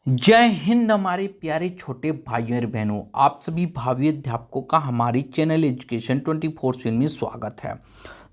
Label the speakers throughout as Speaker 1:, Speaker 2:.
Speaker 1: जय हिंद हमारे प्यारे छोटे भाइयों और बहनों। आप सभी भावी अध्यापकों का हमारी चैनल एजुकेशन 24/7 में स्वागत है।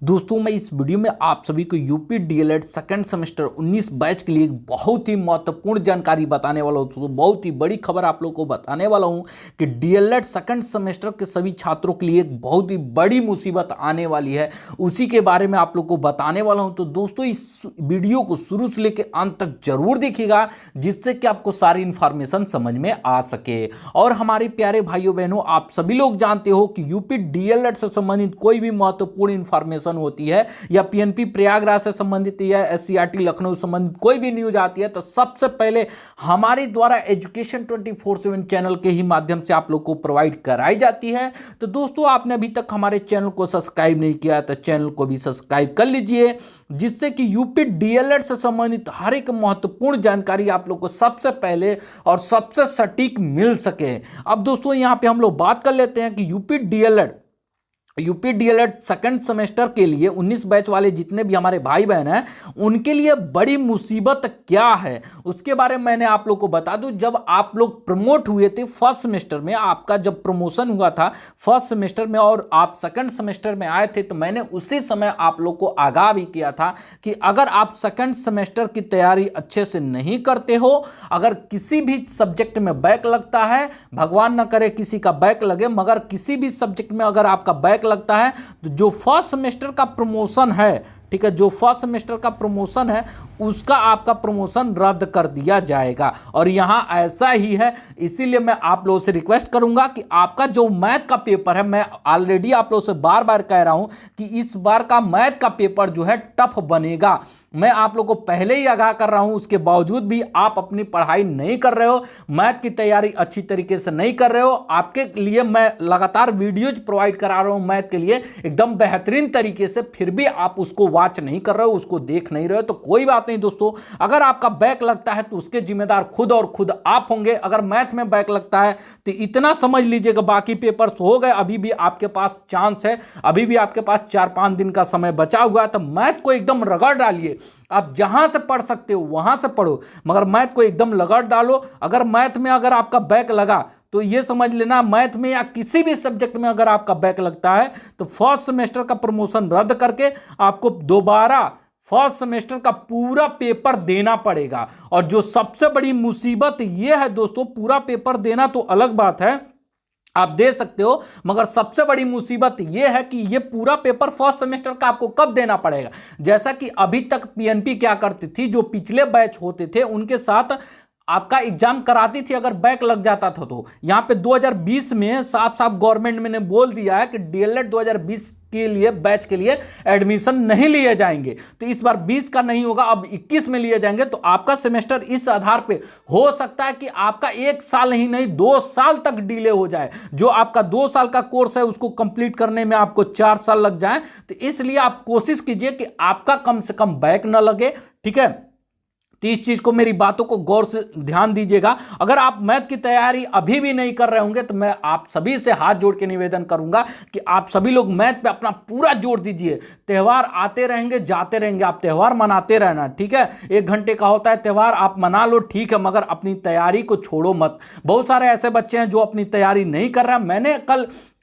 Speaker 1: दोस्तों, मैं इस वीडियो में आप सभी को UP DElEd second semester 19 batch के लिए एक बहुत ही महत्वपूर्ण जानकारी बताने वाला हूँ। तो बहुत ही बड़ी खबर आप लोगों को बताने वाला हूँ कि डीएलएड सेकंड सेमेस्टर के सभी छात्रों के लिए एक बहुत ही बड़ी मुसीबत आने वाली है, उसी के बारे में आप लोग को बताने वाला हूँ। तो दोस्तों, इस वीडियो को शुरू से लेकर अंत तक जरूर देखिएगा, जिससे कि आपको सारी इंफॉर्मेशन समझ में आ सके। और हमारे प्यारे भाइयों बहनों, आप सभी लोग जानते हो कि यूपी डीएलएड से संबंधित कोई भी महत्वपूर्ण इंफॉर्मेशन होती है या पीएनपी प्रयागराज से संबंधित या एससीईआरटी लखनऊ से संबंधित कोई भी न्यूज आती है, तो सबसे पहले हमारे द्वारा एजुकेशन 24/7 चैनल के ही माध्यम से आप लोग को प्रोवाइड कराई जाती है। तो दोस्तों, आपने अभी तक हमारे चैनल को सब्सक्राइब नहीं किया तो चैनल को भी सब्सक्राइब कर लीजिए, जिससे कि यूपी डीएलएड से संबंधित हर एक महत्वपूर्ण जानकारी आप लोग को सबसे पहले और सबसे सटीक मिल सके। अब दोस्तों, यहां पे हम लोग बात कर लेते हैं कि यूपी डीएलएड सेकंड सेमेस्टर के लिए 19 बैच वाले जितने भी हमारे भाई बहन हैं, उनके लिए बड़ी मुसीबत क्या है उसके बारे में मैंने आप लोग को बता दूं। जब आप लोग प्रमोट हुए थे फर्स्ट सेमेस्टर में, आपका जब प्रमोशन हुआ था फर्स्ट सेमेस्टर में और आप सेकंड सेमेस्टर में आए थे, तो मैंने उसी समय आप लोग को आगाह भी किया था कि अगर आप सेकंड सेमेस्टर की तैयारी अच्छे से नहीं करते हो, अगर किसी भी सब्जेक्ट में बैक लगता है, भगवान न करे किसी का बैक लगे, मगर किसी भी सब्जेक्ट में अगर आपका बैक लगता है तो जो फर्स्ट सेमेस्टर का प्रमोशन है, ठीक है, जो फर्स्ट सेमेस्टर का प्रमोशन है उसका आपका प्रमोशन रद्द कर दिया जाएगा। और यहां ऐसा ही है, इसीलिए मैं आप लोगों से रिक्वेस्ट करूंगा कि आपका जो मैथ का पेपर है, मैं ऑलरेडी आप लोगों से बार बार कह रहा हूं कि इस बार का मैथ का पेपर जो है टफ बनेगा। मैं आप लोगों को पहले ही आगाह कर रहा हूं, उसके बावजूद भी आप अपनी पढ़ाई नहीं कर रहे हो, मैथ की तैयारी अच्छी तरीके से नहीं कर रहे हो। आपके लिए मैं लगातार वीडियोज प्रोवाइड करा रहा हूं मैथ के लिए एकदम बेहतरीन तरीके से, फिर भी आप उसको वॉच नहीं कर रहे हो, उसको देख नहीं रहे हो। तो कोई बात नहीं दोस्तों, अगर आपका बैक लगता है तो उसके जिम्मेदार खुद और खुद आप होंगे। अगर मैथ में बैक लगता है तो इतना समझ लीजिएगा, बाकी पेपर्स हो गए, अभी भी आपके पास चांस है, अभी भी आपके पास 4-5 दिन का समय बचा हुआ है। तो मैथ को एकदम रगड़ डालिए। आप जहां से पढ़ सकते हो वहां से पढ़ो, मगर मैथ को एकदम रगड़ डालो। अगर मैथ में अगर आपका बैक लगा तो ये समझ लेना, मैथ में या किसी भी सब्जेक्ट में अगर आपका बैक लगता है तो फर्स्ट सेमेस्टर का प्रमोशन रद्द करके आपको दोबारा फर्स्ट सेमेस्टर का पूरा पेपर देना पड़ेगा। और जो सबसे बड़ी मुसीबत ये है दोस्तों, पूरा पेपर देना तो अलग बात है, आप दे सकते हो, मगर सबसे बड़ी मुसीबत यह है कि यह पूरा पेपर फर्स्ट सेमेस्टर का आपको कब देना पड़ेगा। जैसा कि अभी तक पीएनपी क्या करती थी, जो पिछले बैच होते थे उनके साथ आपका एग्जाम कराती थी, अगर बैक लग जाता था तो यहां पे 2020 में साफ साफ गवर्नमेंट ने बोल दिया है कि डीएलएड 2020 के लिए बैच के लिए एडमिशन नहीं लिए जाएंगे। तो इस बार 20 का नहीं होगा, अब 21 में लिए जाएंगे। तो आपका सेमेस्टर इस आधार पे हो सकता है कि आपका 1 साल ही नहीं 2 साल तक डिले हो जाए। जो आपका 2 साल का कोर्स है उसको कंप्लीट करने में आपको 4 साल लग जाए। तो इसलिए आप कोशिश कीजिए कि आपका कम से कम बैक ना लगे, ठीक है। तो इस चीज को, मेरी बातों को गौर से ध्यान दीजिएगा। अगर आप मैथ की तैयारी अभी भी नहीं कर रहे होंगे तो मैं आप सभी से हाथ जोड़ के निवेदन करूंगा कि आप सभी लोग मैथ पे अपना पूरा जोर दीजिए। त्यौहार आते रहेंगे जाते रहेंगे, आप त्यौहार मनाते रहना, ठीक है। 1 घंटे का होता है त्यौहार, आप मना लो, ठीक है, मगर अपनी तैयारी को छोड़ो मत। बहुत सारे ऐसे बच्चे हैं जो अपनी तैयारी नहीं कर रहे हैं। मैंने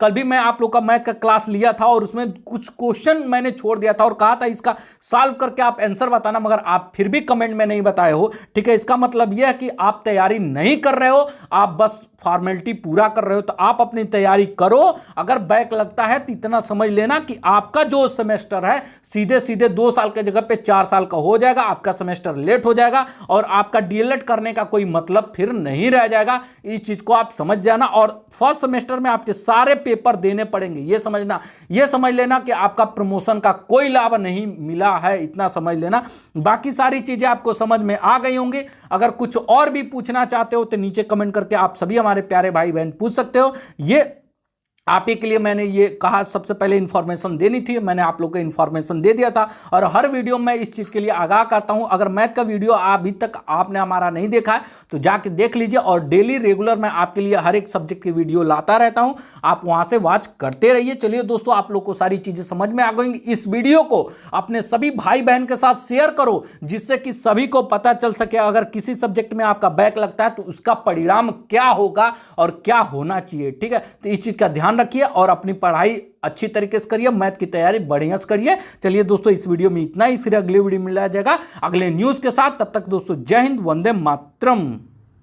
Speaker 1: कल भी मैं आप लोग का मैथ का क्लास लिया था और उसमें कुछ क्वेश्चन मैंने छोड़ दिया था और कहा था इसका सॉल्व करके आप आंसर बताना, मगर आप फिर भी कमेंट में नहीं बताए हो, ठीक है। इसका मतलब यह है कि आप तैयारी नहीं कर रहे हो, आप बस फॉर्मेलिटी पूरा कर रहे हो। तो आप अपनी तैयारी करो। अगर बैक लगता है तो इतना समझ लेना कि आपका जो सेमेस्टर है सीधे सीधे 2 साल के जगह पे 4 साल का हो जाएगा, आपका सेमेस्टर लेट हो जाएगा और आपका डीएलएड करने का कोई मतलब फिर नहीं रह जाएगा। इस चीज को आप समझ जाना। और फर्स्ट सेमेस्टर में आपके सारे पेपर देने पड़ेंगे, ये समझना, ये समझ लेना कि आपका प्रमोशन का कोई लाभ नहीं मिला है, इतना समझ लेना। बाकी सारी चीजें आपको समझ में आ गई होंगी। अगर कुछ और भी पूछना चाहते हो तो नीचे कमेंट करके आप सभी हमारे प्यारे भाई बहन पूछ सकते हो। ये आप ही के लिए मैंने ये कहा, सबसे पहले इन्फॉर्मेशन देनी थी, मैंने आप लोग को इन्फॉर्मेशन दे दिया था। और हर वीडियो में इस चीज़ के लिए आगाह करता हूं। अगर मैथ का वीडियो अभी तक आपने हमारा नहीं देखा है तो जाके देख लीजिए। और डेली रेगुलर मैं आपके लिए हर एक सब्जेक्ट की वीडियो लाता रहता हूं, आप वहां से वॉच करते रहिए। चलिए दोस्तों, आप लोग को सारी चीज़ें समझ में आ गई। इस वीडियो को अपने सभी भाई बहन के साथ शेयर करो, जिससे कि सभी को पता चल सके अगर किसी सब्जेक्ट में आपका बैक लगता है तो उसका परिणाम क्या होगा और क्या होना चाहिए। ठीक है, तो इस चीज़ का ध्यान रखिए और अपनी पढ़ाई अच्छी तरीके से करिए, मैथ की तैयारी बढ़िया से करिए। चलिए दोस्तों, इस वीडियो में इतना ही, फिर अगले वीडियो में मिला जाएगा अगले न्यूज़ के साथ। तब तक दोस्तों, जय हिंद, वंदे मातरम।